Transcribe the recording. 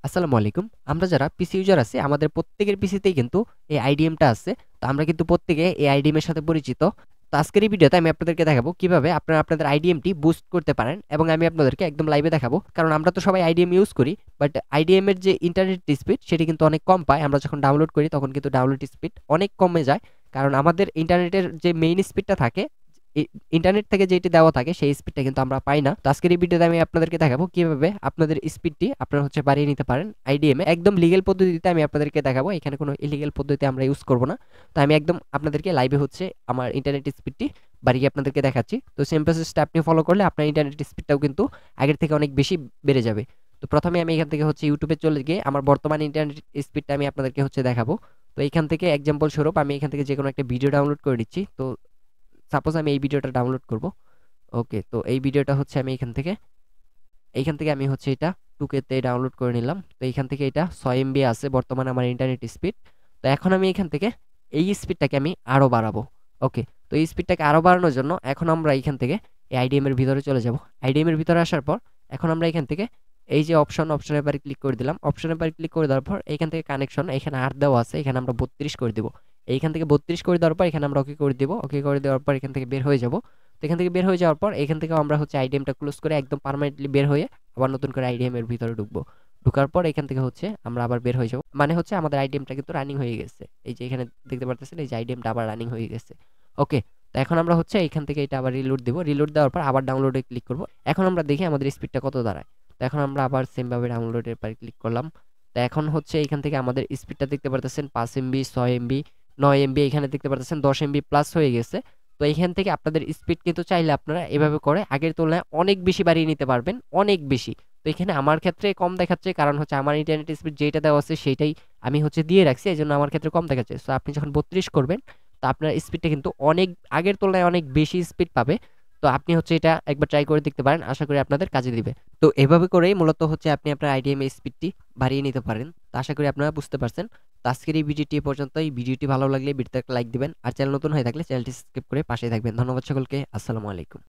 আসসালামু আলাইকুম। আমরা যারা পিসি ইউজার আছি আমাদের প্রত্যেকের পিসিতেই কিন্তু এই আইডিএমটা আছে। তো আমরা কিন্তু প্রত্যেকে এই আইডিএম এর সাথে পরিচিত। তো আজকের এই ভিডিওতে আমি আপনাদেরকে দেখাবো কিভাবে আপনারা আপনাদের আইডিএমটি বুস্ট করতে পারেন এবং আমি আপনাদেরকে একদম লাইভে দেখাবো। কারণ আমরা তো সবাই আইডিএম ইউজ করি। বাট আইডিএম এর যে ইন্টারনেট স্পিড সেটি কিন্তু অনেক কম পায়। আমরা যখন ডাউনলোড করি তখন কিন্তু ডাউনলোড স্পিড অনেক কমে যায়। কারণ আমাদের ইন্টারনেটের যে মেইন স্পিডটা থাকে ইন্টারনেট থেকে যেটি দেওয়া থাকে সেই স্পিডটা কিন্তু আমরা পাই না। তো আজকের এই ভিডিওতে আমি আপনাদেরকে দেখাবো কিভাবে আপনাদের স্পিডটি আপনারা বাড়িয়ে নিতে পারেন আইডিএম এ একদম লিগ্যাল পদ্ধতিতে আমি আপনাদেরকে দেখাবো। এখানে কোনো ইলিগ্যাল পদ্ধতি আমরা ইউজ করব না। তো আমি একদম আপনাদেরকে লাইভে আমার ইন্টারনেট স্পিডটি বাড়িয়ে আপনাদেরকে দেখাচ্ছি। তো সেম প্রসেসটা আপনি ফলো করলে আপনার ইন্টারনেট স্পিডটাও কিন্তু আগের থেকে অনেক বেশি বেড়ে যাবে। তো প্রথমে আমি এখান থেকে ইউটিউবে চলে গিয়ে আমার বর্তমান ইন্টারনেট স্পিডটা আমি আপনাদেরকে দেখাবো। তো এইখান থেকে এক্সাম্পল স্বরূপ আমি এখান থেকে যে কোনো একটা ভিডিও ডাউনলোড করে নিচ্ছি। তো সাপোজ আমি এই ভিডিওটা ডাউনলোড করব। ওকে, তো এই ভিডিওটা আমি এইখান থেকে আমি এটা 2K তে ডাউনলোড করে নিলাম। তো এইখান থেকে এটা 6 এমবি আছে বর্তমানে আমার ইন্টারনেট স্পিড। তো এখন আমি এখান থেকে এই স্পিডটাকে আমি আরো বাড়াবো। ওকে, তো এই স্পিডটাকে আরো বাড়ানোর জন্য এখন আমরা এইখান থেকে এই আইডিএম এর ভিতরে চলে যাব। আইডিএম এর ভিতরে আসার পর এখন আমরা এখান থেকে এই যে অপশনের উপরে ক্লিক করে দিলাম। অপশনের উপরে ক্লিক করে দেওয়ার পর এইখান থেকে কানেকশন এখানে 8 দেওয়া আছে, এখানে আমরা 32 করে দিব। এইখান থেকে 32 করে দেওয়ার পর এখানে আমরা ওকে করে দিব। ওকে করে দেওয়ার পর এখান থেকে বের হয়ে যাব। তো এখান থেকে বের হয়ে যাওয়ার পর এখান থেকে আমরা আইডিএমটা ক্লোজ করে একদম পার্মানেন্টলি বের হয়ে আবার নতুন করে আইডিএম এর ভিতরে ঢুকবো। ঢোকার পর এখান থেকে আমরা আবার বের হয়ে যাব। মানে আমাদের আইডিএমটা কিন্তু রানিং হয়ে গেছে। এই যে এখানে দেখতে পারতেছেন এই যে আইডিএমটা আবার রানিং হয়ে গেছে। ওকে, তো এখন আমরা এখান থেকে এটা আবার রিলোড দিব। রিলোড দেওয়ার পর আবার ডাউনলোডে ক্লিক করব। এখন আমরা দেখি আমাদের স্পিডটা কত দাঁড়ায়। তো এখন আমরা আবার সেম ভাবে ডাউনলোডের পরে ক্লিক করলাম। তো এখন এখান থেকে আমাদের স্পিডটা দেখতে পারতেছেন 5 এমবি, 6 এমবি, 9 এমবি, এখানে দেখতে পারতেছেন 10 এমবি প্লাস হয়ে গেছে। তো এইখান থেকে আপনাদের স্পিড কিন্তু চাইলে আপনারা এভাবে করে আগের তুলনায় অনেক বেশি বাড়িয়ে নিতে পারবেন, অনেক বেশি। তো এখানে আমার ক্ষেত্রে কম দেখাচ্ছে কারণ আমার ইন্টারনেট স্পিড যেটা দেওয়া আছে সেটাই আমি দিয়ে রাখছি, এই জন্য আমার ক্ষেত্রে কম দেখাচ্ছে। তো আপনি যখন 32 করবেন তো আপনার স্পিডটা কিন্তু অনেক আগের তুলনায় অনেক বেশি স্পিড পাবে। তো আপনি এটা একবার ট্রাই করে দেখতে পারেন, আশা করি আপনাদের কাজে দিবে। তো এভাবে করেই মূলত আপনি আপনার আইডিএম এর স্পিডটি বাড়িয়ে নিতে পারেন। তো আশা করি আপনারা বুঝতে পারছেন। তো আজকের এই ভিডিওটি এ পর্যন্ত। এই ভিডিওটি ভালো লাগলে ভিডিওতে একটা লাইক দিবেন আর চ্যানেল নতুন হয়ে থাকলে চ্যানেলটি সাবস্ক্রাইব করে পাশে থাকবেন। ধন্যবাদ সকলকে। আসসালামু আলাইকুম।